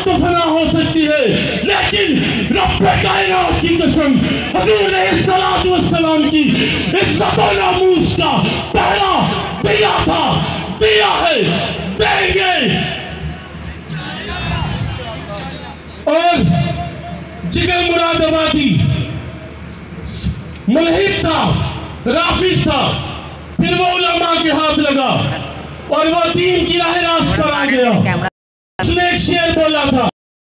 تو فنا ہو سکتی ہے، لیکن رب کائنات کی قسم حضور علیہ الصلوۃ والسلام کی عزت و ناموس کا پہلا دیا تھا، دیا ہے، دیں گے۔ اور جگر مراد آبادی ملحد تھا، رافض تھا، پھر وہ علماء کے ہاتھ لگا اور وہ دین کی راہ راست پر آ گیا۔ اس نے ایک شعر بولا تھا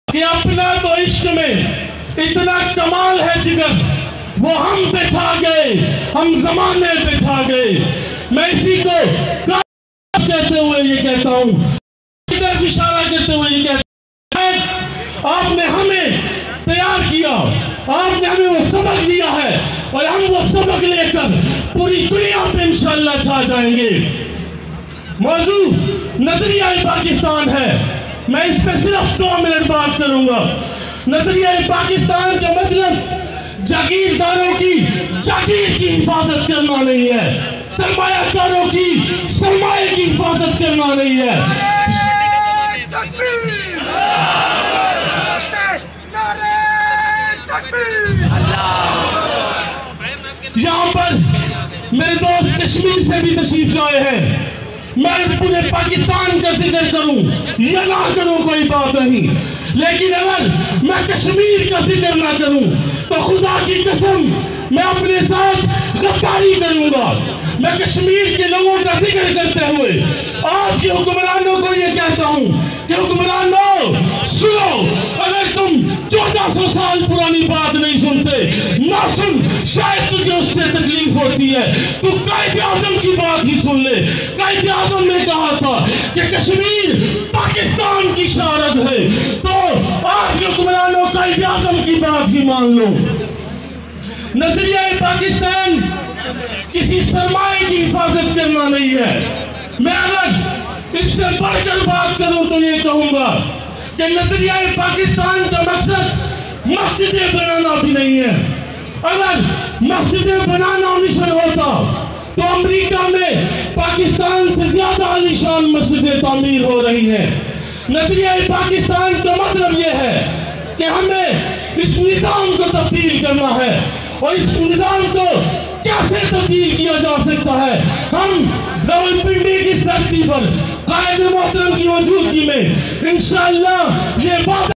کہ اپنا تو عشق میں اتنا کمال ہے جگر، وہ ہم پہ چھا گئے، ہم زمانے پہ چھا گئے۔ میں اسی کو کاش کہتے ہوئے یہ کہتا ہوں، کی طرف اشارہ کرتے ہوئے یہ کہتا ہوں، آپ نے ہمیں تیار کیا، آپ نے ہمیں وہ سبق دیا ہے اور ہم وہ سبق لے کر پوری دنیا پہ انشاءاللہ چھا جائیں گے۔ موضوع نظریہ پاکستان ہے، میں اس پہ صرف 2 منٹ بات کروں گا۔ نظریہ پاکستان کا مطلب جاگیرداروں کی جاگیر کی حفاظت کرنا نہیں ہے، سرمایہ کاروں کی سرمایہ کی حفاظت کرنا نہیں ہے۔ یہاں پر میرے دوست کشمیر سے بھی تشریف لائے ہیں، میں پورے پاکستان کا ذکر کروں یا نہ کروں کوئی بات نہیں، لیکن اگر میں کشمیر کا ذکر نہ کروں تو خدا کی قسم میں اپنے ساتھ غداری کروں گا۔ میں کشمیر کے لوگوں کا ذکر کرتے ہوئے آج کے حکمرانوں کو یہ کہتا ہوں کہ حکمرانوں سنو، اگر تم 1400 سال پرانی بات نہیں سنتے، نہ سن، شاید تجھے اس سے تکلیف ہوتی ہے، تو قائد اعظم کی بات ہی سن لے۔ قائد اعظم نے کہا تھا کہ کشمیر پاکستان کی شارد ہے، تو آج کے حکمرانوں قائد اعظم کی بات ہی مان لو۔ نظریہ پاکستان کسی سرمایہ کی حفاظت کرنا نہیں ہے۔ میں اگر اس سے بڑھ کر بات کروں تو یہ کہوں گا کہ نظریہ پاکستان کا مقصد مسجدیں بنانا بھی نہیں ہے۔ اگر مسجدیں بنانا مشن ہوتا تو امریکہ میں پاکستان سے زیادہ عالیشان مسجدیں تعمیر ہو رہی ہیں۔ نظریہ پاکستان کا مطلب یہ ہے کہ ہمیں اس نظام کو تبدیل کرنا ہے، اور اس نظام کو کیسے تبدیل کیا جا سکتا ہے؟ ہم راولپنڈی کی دھرتی پر قائد محترم کی موجودگی میں انشاءاللہ یہ بات